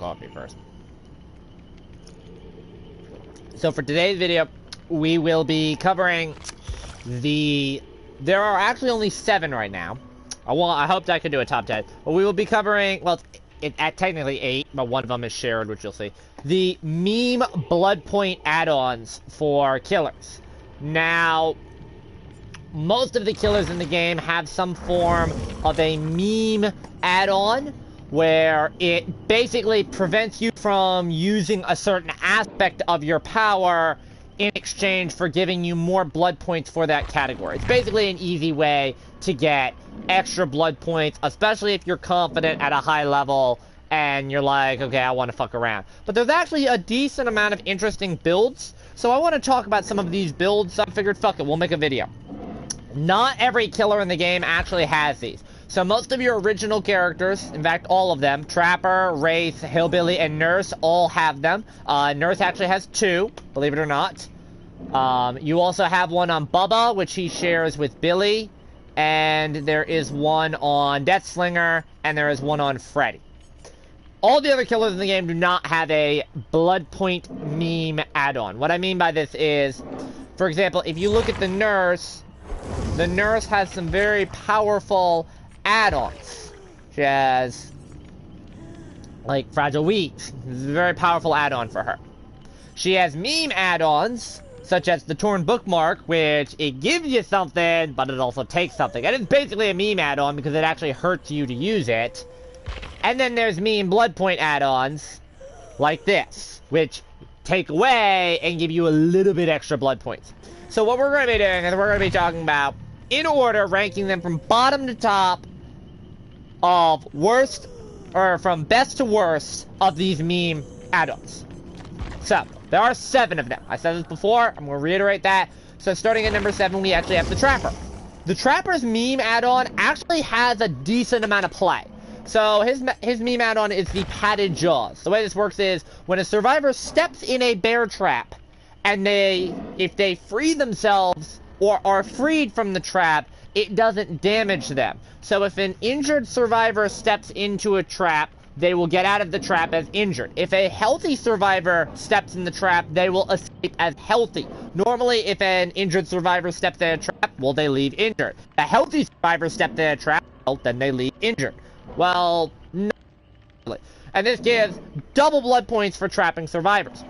coffee first. So for today's video, we will be covering there are actually only 7 right now. Well, I hoped I could do a top 10. But we will be covering, well, at technically 8, but one of them is shared, which you'll see. The meme bloodpoint add-ons for killers. Now, most of the killers in the game have some form of a meme add-on where it basically prevents you from using a certain aspect of your power in exchange for giving you more blood points for that category. It's basically an easy way to get extra blood points, especially if you're confident at a high level and you're like, okay, I want to fuck around. But there's actually a decent amount of interesting builds, so I want to talk about some of these builds. So I figured, fuck it, we'll make a video. Not every killer in the game actually has these. So most of your original characters, in fact all of them, Trapper, Wraith, Hillbilly, and Nurse all have them. Nurse actually has 2, believe it or not. You also have one on Bubba, which he shares with Billy. And there is one on Deathslinger, and there is one on Freddy. All the other killers in the game do not have a bloodpoint meme add-on. What I mean by this is, for example, if you look at the Nurse has some very powerful add-ons. She has, like, Fragile Wheat. This is a very powerful add-on for her. She has meme add-ons, such as the Torn Bookmark, which it gives you something, but it also takes something. And it's basically a meme add-on because it actually hurts you to use it. And then there's meme bloodpoint add-ons, like this, which take away and give you a little bit extra blood points. So what we're going to be doing is we're going to be talking about, in order, ranking them from bottom to top of worst, or from best to worst of these meme add-ons. So, there are 7 of them. I said this before, I'm going to reiterate that. So starting at number 7, we actually have the Trapper. The Trapper's meme add-on actually has a decent amount of play. So his meme add-on is the padded jaws. The way this works is, when a survivor steps in a bear trap, and if they free themselves, or are freed from the trap, it doesn't damage them. So if an injured survivor steps into a trap, they will get out of the trap as injured. If a healthy survivor steps in the trap, they will escape as healthy. Normally, if an injured survivor steps in a trap, well, they leave injured. A healthy survivor steps in a trap, well, then they leave injured. Well, not really. And this gives double blood points for trapping survivors.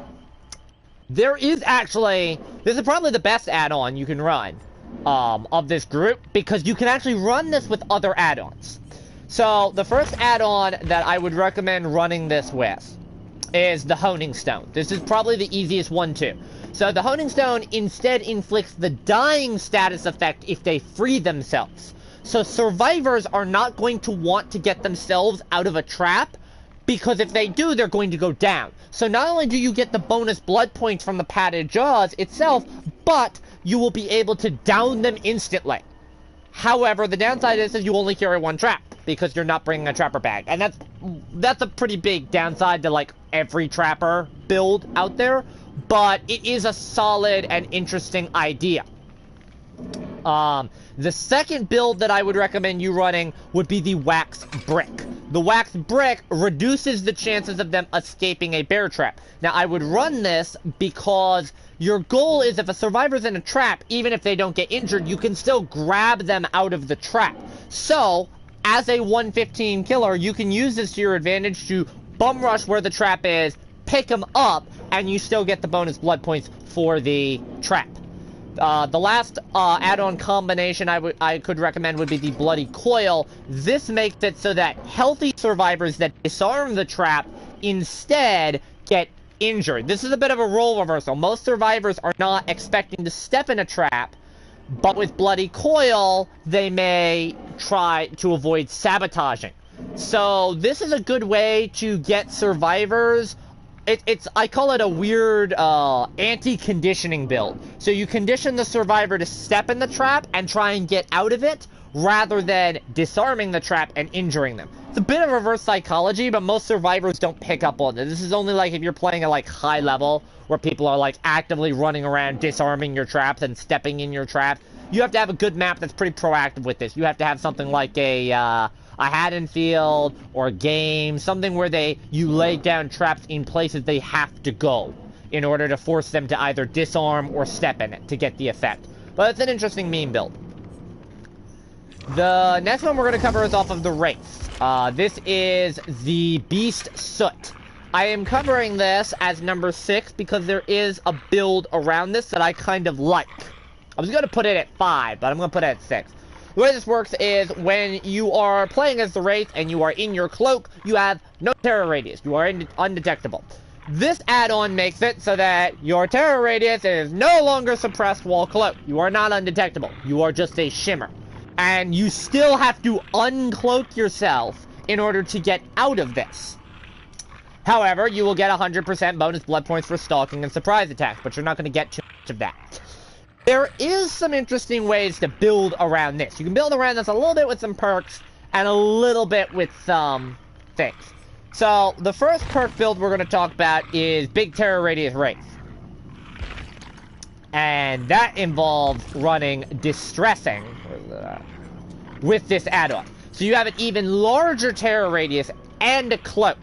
There is actually, this is probably the best add-on you can run of this group, because you can actually run this with other add-ons. So, the first add-on that I would recommend running this with is the Honing Stone. This is probably the easiest one too. So, the Honing Stone instead inflicts the dying status effect if they free themselves. So, survivors are not going to want to get themselves out of a trap, because if they do, they're going to go down. So, not only do you get the bonus blood points from the padded jaws itself, but you will be able to down them instantly. However, the downside is that you only carry 1 trap, because you're not bringing a trapper bag. And that's a pretty big downside to, like, every trapper build out there. But it is a solid and interesting idea. The second build that I would recommend you running would be the Wax Brick. The Wax Brick reduces the chances of them escaping a bear trap. Now, I would run this because your goal is, if a survivor's in a trap, even if they don't get injured, you can still grab them out of the trap. So, as a 115 killer, you can use this to your advantage to bum rush where the trap is, pick them up, and you still get the bonus blood points for the trap. The last add-on combination I could recommend would be the Bloody Coil. This makes it so that healthy survivors that disarm the trap instead get injured. This is a bit of a role reversal. Most survivors are not expecting to step in a trap, but with Bloody Coil, they may try to avoid sabotaging. So this is a good way to get survivors. I call it a weird anti-conditioning build. So you condition the survivor to step in the trap and try and get out of it, rather than disarming the trap and injuring them. It's a bit of reverse psychology, but most survivors don't pick up on it. This is only like if you're playing at like high level, where people are like actively running around disarming your traps and stepping in your traps. You have to have a good map that's pretty proactive with this. You have to have something like a a Haddonfield or game, something where you lay down traps in places they have to go in order to force them to either disarm or step in it to get the effect. But it's an interesting meme build. The next one we're going to cover is off of the Wraith. This is the Beast Soot. I am covering this as number 6 because there is a build around this that I kind of like. I was going to put it at 5, but I'm going to put it at 6. The way this works is when you are playing as the Wraith and you are in your cloak, you have no terror radius. You are undetectable. This add-on makes it so that your terror radius is no longer suppressed while cloaked. You are not undetectable. You are just a shimmer. And you still have to uncloak yourself in order to get out of this. However, you will get 100% bonus blood points for stalking and surprise attacks, but you're not going to get too much of that. There is some interesting ways to build around this. You can build around this a little bit with some perks and a little bit with some things. So, the first perk build we're going to talk about is Big Terror Radius Wraith. And that involves running Distressing with this add-on. So you have an even larger terror radius and a cloak.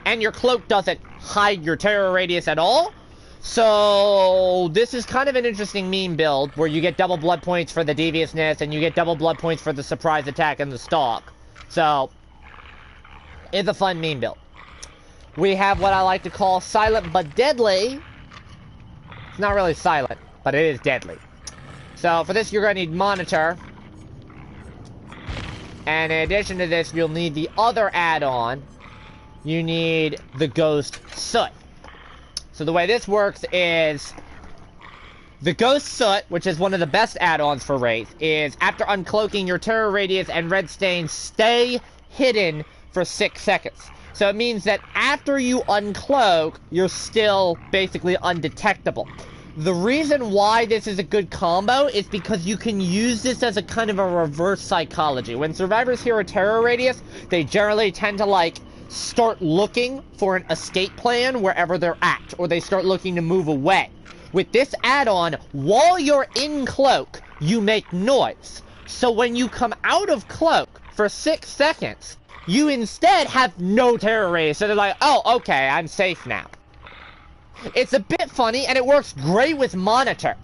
And your cloak doesn't hide your terror radius at all. So this is kind of an interesting meme build where you get double blood points for the deviousness and you get double blood points for the surprise attack and the stalk. So it's a fun meme build. We have what I like to call silent but deadly. It's not really silent, but it is deadly. So for this, you're going to need Monitor. And in addition to this, you'll need the other add-on. You need the Ghost Soot. So the way this works is the Ghost Soot, which is one of the best add-ons for Wraith, is after uncloaking, your terror radius and red stains stay hidden for 6 seconds. So it means that after you uncloak, you're still basically undetectable. The reason why this is a good combo is because you can use this as a kind of a reverse psychology. When survivors hear a terror radius, they generally tend to, like, start looking for an escape plan wherever they're at, or they start looking to move away. With this add-on, while you're in cloak, you make noise. So when you come out of cloak for 6 seconds, you instead have no terror radius. So they're like, oh, okay, I'm safe now. It's a bit funny, and it works great with Monitor,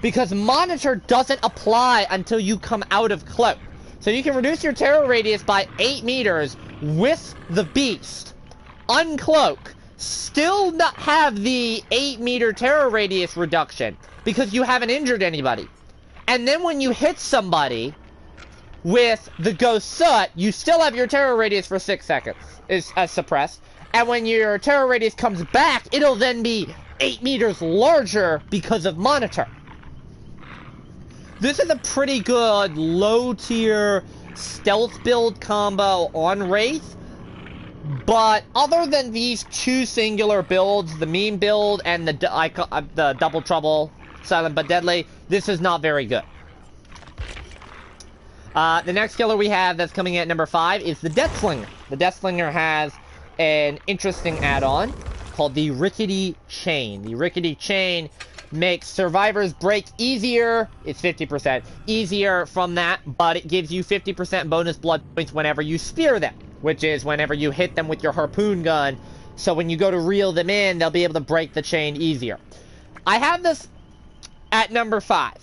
because Monitor doesn't apply until you come out of cloak. So you can reduce your terror radius by 8 meters with the Beast, uncloak, still not have the 8-meter terror radius reduction, because you haven't injured anybody. And then when you hit somebody with the Ghost Soot, you still have your terror radius for 6 seconds, is suppressed. And when your terror radius comes back, it'll then be 8 meters larger because of Monitor. This is a pretty good low-tier stealth build combo on Wraith. But other than these two singular builds, the meme build and the Double Trouble, Silent but Deadly, this is not very good. The next killer we have that's coming in at number 5 is the Deathslinger. The Deathslinger has an interesting add-on called the Rickety Chain. The Rickety Chain makes survivors break easier. It's 50% easier from that, but it gives you 50% bonus blood points whenever you spear them, which is whenever you hit them with your harpoon gun. So when you go to reel them in, they'll be able to break the chain easier. I have this at number 5.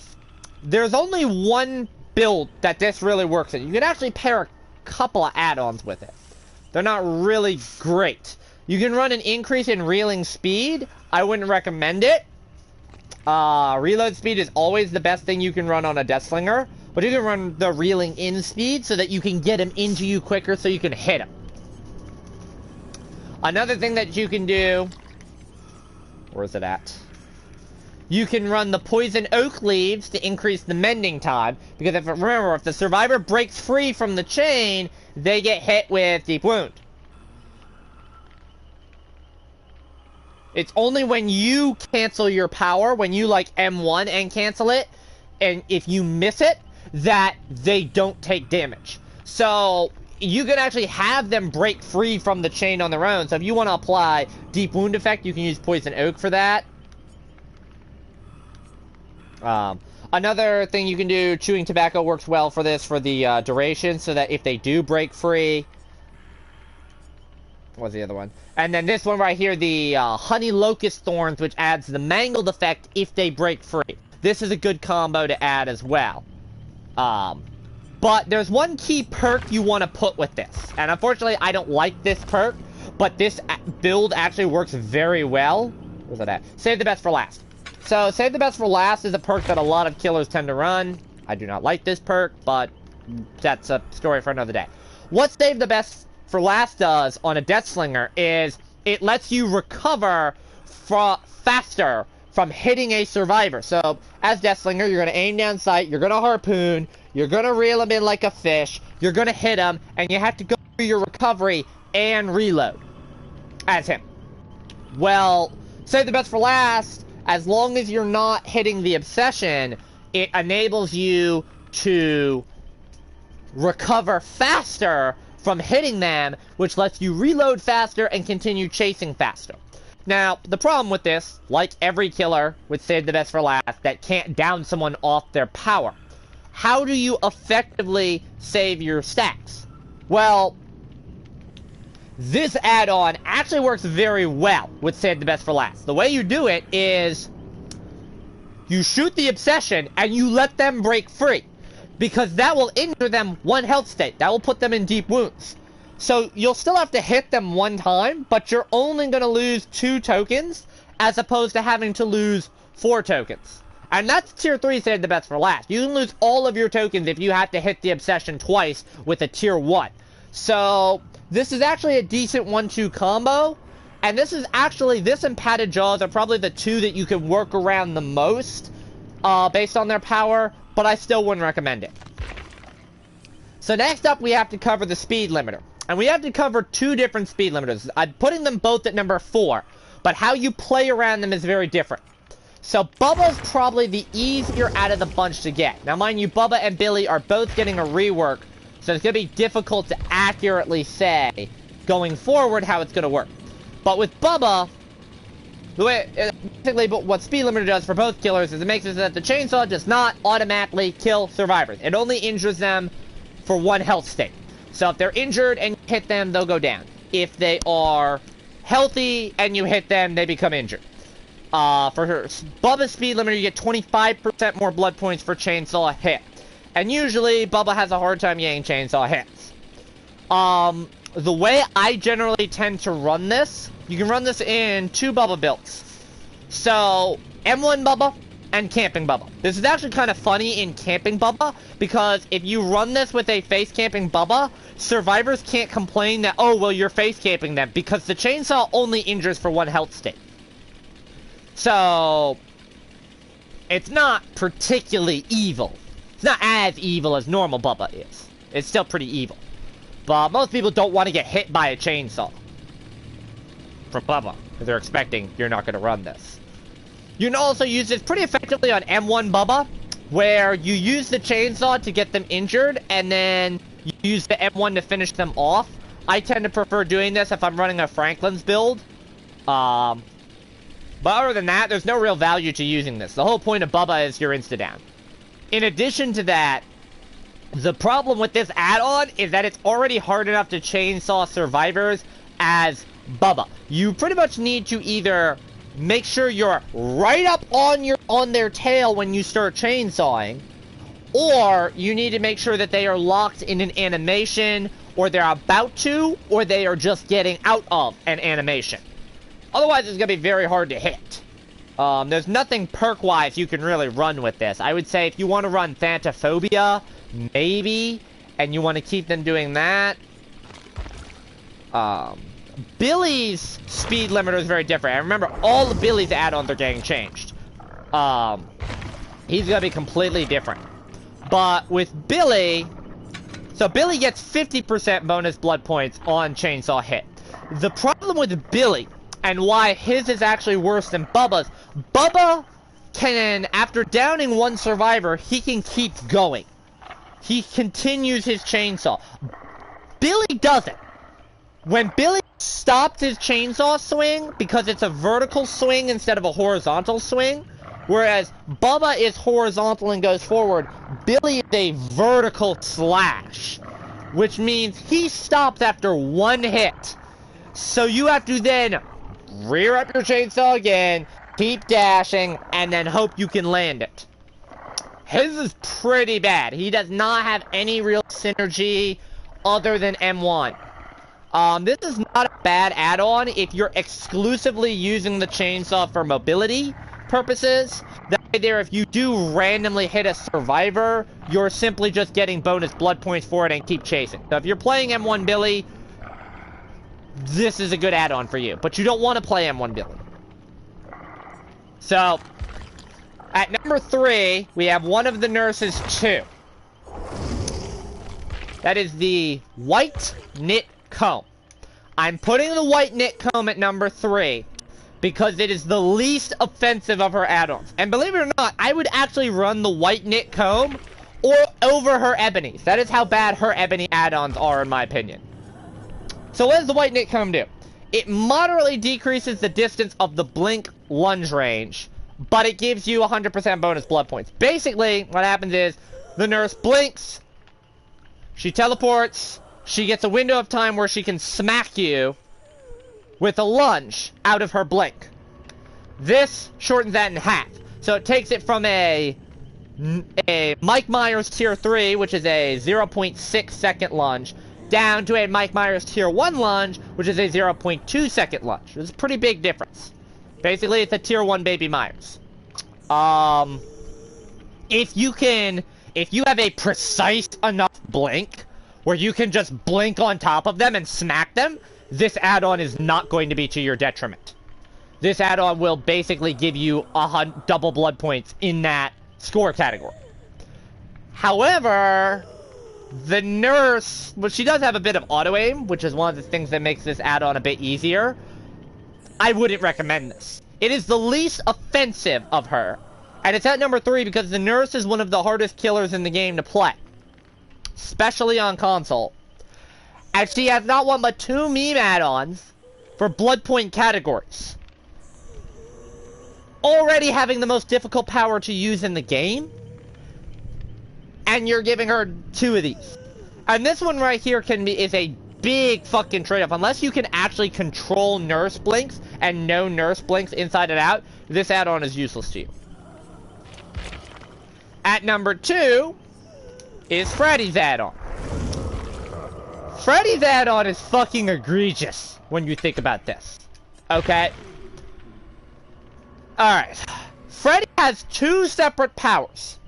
There's only one build that this really works in. You can actually pair a couple of add-ons with it. They're not really great. You can run an increase in reeling speed. I wouldn't recommend it. Reload speed is always the best thing you can run on a Deathslinger. But you can run the reeling in speed so that you can get him into you quicker so you can hit him. Another thing that you can do... Where is it at? You can run the poison oak leaves to increase the mending time. Because remember, if the survivor breaks free from the chain, they get hit with deep wound. It's only when you cancel your power, when you like M1 and cancel it, and if you miss it, that they don't take damage. So you can actually have them break free from the chain on their own. So if you want to apply deep wound effect, you can use poison oak for that. Another thing you can do, chewing tobacco works well for this, for the duration, so that if they do break free... What's the other one? And then this one right here, the honey locust thorns, which adds the mangled effect if they break free. This is a good combo to add as well. But there's one key perk you want to put with this. And unfortunately, I don't like this perk, but this build actually works very well. Where's that at? Save the best for last. So, save the best for last is a perk that a lot of killers tend to run. I do not like this perk, but that's a story for another day. What save the best for last does on a Deathslinger is it lets you recover faster from hitting a survivor. So, as Deathslinger, you're going to aim down sight, you're going to harpoon, you're going to reel him in like a fish, you're going to hit him, and you have to go through your recovery and reload as him. Well, save the best for last, as long as you're not hitting the obsession, it enables you to recover faster from hitting them, which lets you reload faster and continue chasing faster. Now, the problem with this, like every killer with Save the Best for Last that can't down someone off their power, how do you effectively save your stacks? Well, this add-on actually works very well with Save the Best for Last. The way you do it is you shoot the obsession and you let them break free, because that will injure them 1 health state. That will put them in deep wounds. So you'll still have to hit them 1 time, but you're only going to lose 2 tokens as opposed to having to lose 4 tokens. And that's tier 3 Save the Best for Last. You can lose all of your tokens if you have to hit the obsession twice with a tier 1. So this is actually a decent 1-2 combo. And this is actually, this and Padded Jaws are probably the 2 that you can work around the most based on their power, but I still wouldn't recommend it. So next up, we have to cover the speed limiter. And we have to cover 2 different speed limiters. I'm putting them both at number 4, but how you play around them is very different. So Bubba's probably the easier out of the bunch to get. Now mind you, Bubba and Billy are both getting a rework, so it's going to be difficult to accurately say, going forward, how it's going to work. But with Bubba, the way, basically what speed limiter does for both killers is it makes it so that the chainsaw does not automatically kill survivors. It only injures them for 1 health state. So if they're injured and you hit them, they'll go down. If they are healthy and you hit them, they become injured. For Bubba's speed limiter, you get 25% more blood points for chainsaw hit. And usually, Bubba has a hard time getting chainsaw hits. The way I generally tend to run this, you can run this in 2 Bubba builds. So, M1 Bubba and Camping Bubba. This is actually kind of funny in Camping Bubba, because if you run this with a face camping Bubba, survivors can't complain that, oh, well, you're face camping them, because the chainsaw only injures for 1 health state. So, it's not particularly evil. It's not as evil as normal Bubba is. It's still pretty evil. But most people don't want to get hit by a chainsaw from Bubba, because they're expecting you're not going to run this. You can also use this pretty effectively on M1 Bubba, where you use the chainsaw to get them injured, and then you use the M1 to finish them off. I tend to prefer doing this if I'm running a Franklin's build. But other than that, there's no real value to using this. The whole point of Bubba is you're insta-down. In addition to that, the problem with this add-on is that it's already hard enough to chainsaw survivors as Bubba. You pretty much need to either make sure you're right up on their tail when you start chainsawing, or you need to make sure that they are locked in an animation, or they're about to, or they are just getting out of an animation. Otherwise, it's going to be very hard to hit. There's nothing perk-wise you can really run with this. I would say if you want to run Thanatophobia, maybe, and you want to keep them doing that. Billy's speed limiter is very different. I remember all of Billy's add-ons are getting changed. He's going to be completely different. But with Billy, so Billy gets 50% bonus blood points on chainsaw hit. The problem with Billy, and why his is actually worse than Bubba's, Bubba can, after downing 1 survivor, he can keep going. He continues his chainsaw. Billy doesn't. When Billy stops his chainsaw swing, because it's a vertical swing instead of a horizontal swing, Whereas Bubba is horizontal and goes forward, Billy is a vertical slash, which means he stops after one hit. So you have to then rear up your chainsaw again, keep dashing, and then hope you can land it. His is pretty bad. He does not have any real synergy other than M1. This is not a bad add-on if you're exclusively using the chainsaw for mobility purposes. That way there, if you do randomly hit a survivor, you're simply just getting bonus blood points for it and keep chasing. So if you're playing M1 Billy, this is a good add-on for you. But you don't want to play M1 Billy. So, at number 3, we have one of the nurses 2. That is the white knit comb. I'm putting the white knit comb at number 3 because it is the least offensive of her add-ons. And believe it or not, I would actually run the white knit comb or over her ebonies. That is how bad her ebony add-ons are, in my opinion. So what does the white knit comb do? It moderately decreases the distance of the blink lunge range, but it gives you 100% bonus blood points. Basically, what happens is, the nurse blinks, she teleports, she gets a window of time where she can smack you with a lunge out of her blink. This shortens that in half. So it takes it from a Mike Myers Tier 3, which is a 0.6 second lunge, down to a Mike Myers Tier 1 lunge, which is a 0.2 second lunge. It's a pretty big difference. Basically, it's a Tier 1 Baby Myers. If you have a precise enough blink, where you can just blink on top of them and smack them, this add-on is not going to be to your detriment. This add-on will basically give you double blood points in that score category. However, the nurse, well, she does have a bit of auto-aim, which is one of the things that makes this add-on a bit easier. I wouldn't recommend this. It is the least offensive of her, and it's at number 3 because the nurse is one of the hardest killers in the game to play, especially on console. And she has not one but 2 meme add-ons for blood point categories. Already having the most difficult power to use in the game, and you're giving her 2 of these. And this one right here is a big fucking trade-off. Unless you can actually control nurse blinks and know nurse blinks inside and out, this add-on is useless to you. At number 2 is Freddy's add-on. Freddy's add-on is fucking egregious when you think about this. Okay? Alright. Freddy has 2 separate powers.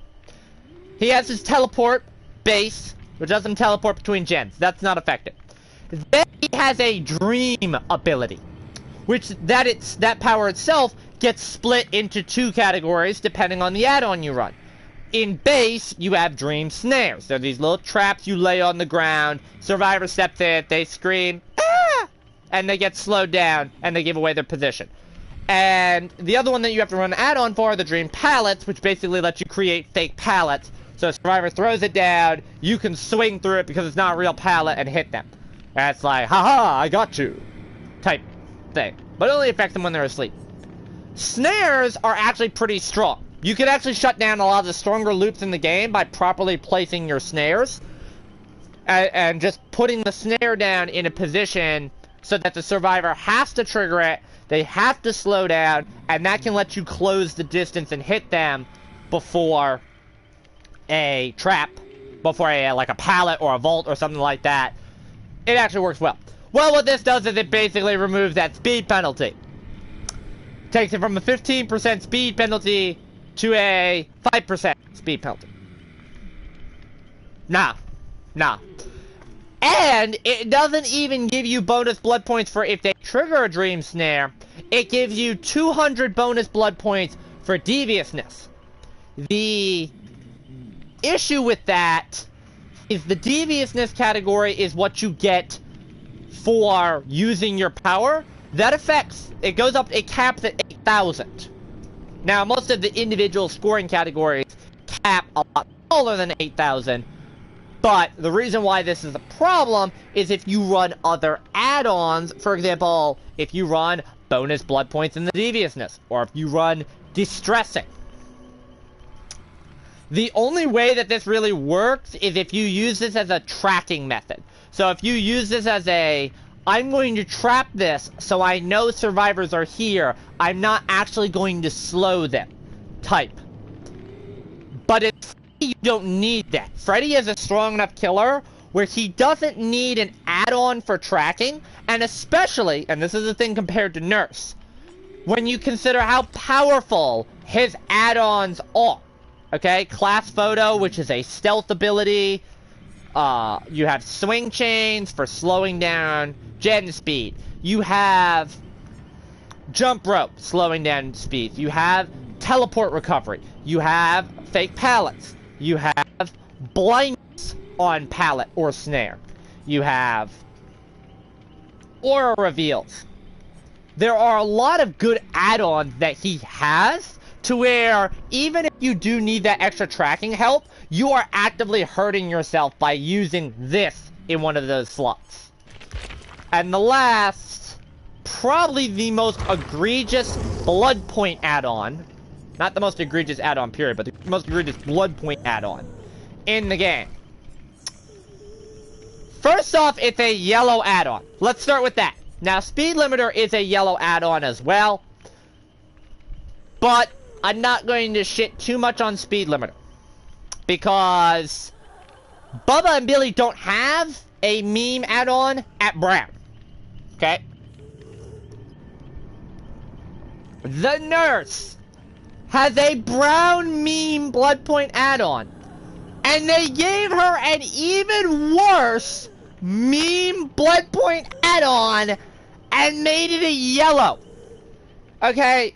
He has his teleport base, which lets him teleport between gens. That's not effective. Then he has a dream ability, which that power itself gets split into 2 categories depending on the add-on you run. In base, you have dream snares. They're these little traps you lay on the ground. Survivor steps in, they scream, ah! And they get slowed down, and they give away their position. And the other one that you have to run an add-on for are the dream pallets, which basically let you create fake pallets. So Survivor throws it down, you can swing through it because it's not a real pallet and hit them. And it's like, haha, I got you, type thing. But it only affects them when they're asleep. Snares are actually pretty strong. You can actually shut down a lot of the stronger loops in the game by properly placing your snares. And just putting the snare down in a position so that the survivor has to trigger it, they have to slow down, and that can let you close the distance and hit them before a trap, before like a pallet or a vault or something like that. It actually works well. Well, what this does is it basically removes that speed penalty. Takes it from a 15% speed penalty to a 5% speed penalty. Nah. And it doesn't even give you bonus blood points for if they trigger a dream snare. It gives you 200 bonus blood points for deviousness. The issue with that is the deviousness category is what you get for using your power. That affects, it goes up, it caps at 8,000. Now, most of the individual scoring categories cap a lot smaller than 8,000, but the reason why this is a problem is if you run other add-ons. For example, if you run bonus blood points in the deviousness, or if you run distressing, The only way that this really works is if you use this as a tracking method. So if you use this as a, I'm going to trap this so I know survivors are here, I'm not actually going to slow them type. But it's you don't need that. Freddy is a strong enough killer where he doesn't need an add-on for tracking, and especially, and this is the thing compared to Nurse, when you consider how powerful his add-ons are. Okay, Class Photo, which is a stealth ability. You have Swing Chains for slowing down Gen Speed. You have Jump Rope, slowing down speed. You have Teleport Recovery. You have Fake Pallets. You have Blindness on Pallet or Snare. You have Aura Reveals. There are a lot of good add-ons that he has to where even if you do need that extra tracking help, you are actively hurting yourself by using this in one of those slots. And the last, probably the most egregious bloodpoint add-on, not the most egregious add-on period, but the most egregious bloodpoint add-on in the game. First off, it's a yellow add-on. Let's start with that. Now, Speed Limiter is a yellow add-on as well, but I'm not going to shit too much on Speed Limiter, because Bubba and Billy don't have a meme add-on at Brown. Okay? The Nurse has a Brown meme bloodpoint add-on, and they gave her an even worse meme bloodpoint add-on and made it a yellow. Okay?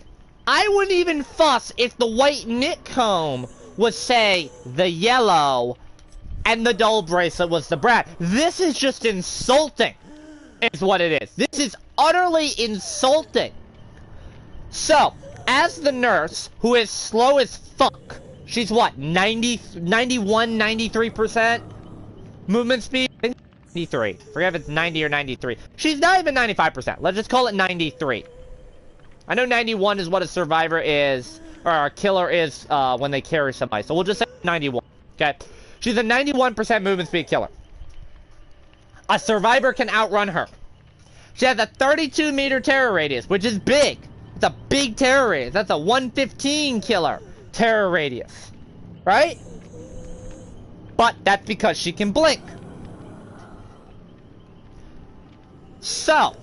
I wouldn't even fuss if the white knit comb was, say, the yellow, and the dull bracelet was the brown. This is just insulting, is what it is. This is utterly insulting. So, as the Nurse, who is slow as fuck, she's what, 91, 93% movement speed? 93. Forget if it's 90 or 93. She's not even 95%. Let's just call it 93. I know 91 is what a survivor is, or a killer is when they carry somebody, so we'll just say 91, okay? She's a 91% movement speed killer. A survivor can outrun her. She has a 32-meter terror radius, which is big. It's a big terror radius. That's a 115 killer terror radius, right? But that's because she can blink. So,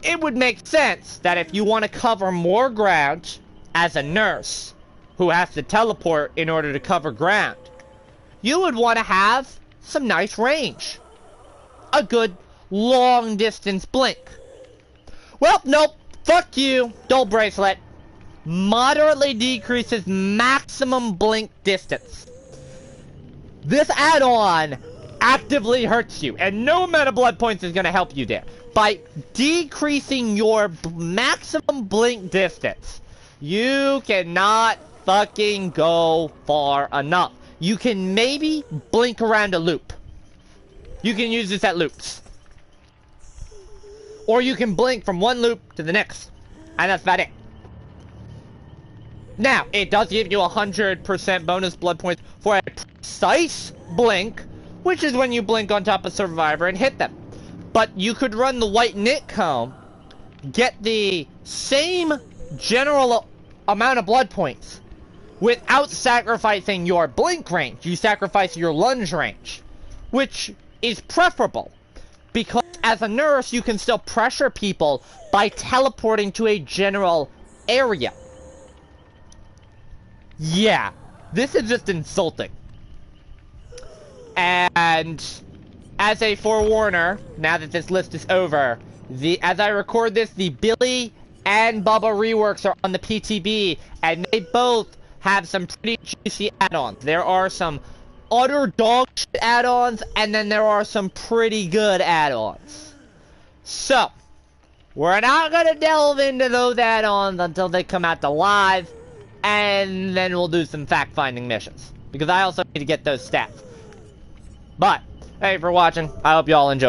it would make sense that if you want to cover more ground as a Nurse who has to teleport in order to cover ground, you would want to have some nice range. A good long distance blink. Well, nope. Fuck you. Dull bracelet. Moderately decreases maximum blink distance. This add-on actively hurts you, and no amount of blood points is going to help you there. By decreasing your maximum blink distance, you cannot fucking go far enough. You can maybe blink around a loop. You can use this at loops. Or you can blink from one loop to the next. And that's about it. Now, it does give you 100% bonus blood points for a precise blink, which is when you blink on top of Survivor and hit them. But you could run the white knit comb, get the same general amount of blood points without sacrificing your blink range. You sacrifice your lunge range, which is preferable, because as a Nurse you can still pressure people by teleporting to a general area. Yeah, this is just insulting. And as a forewarner, now that this list is over, as I record this, the Billy and Bubba reworks are on the PTB, and they both have some pretty juicy add-ons. There are some utter dog shit add-ons, and then there are some pretty good add-ons. So, we're not gonna delve into those add-ons until they come out to live, and then we'll do some fact-finding missions, because I also need to get those stats. But, hey for watching, I hope you all enjoy.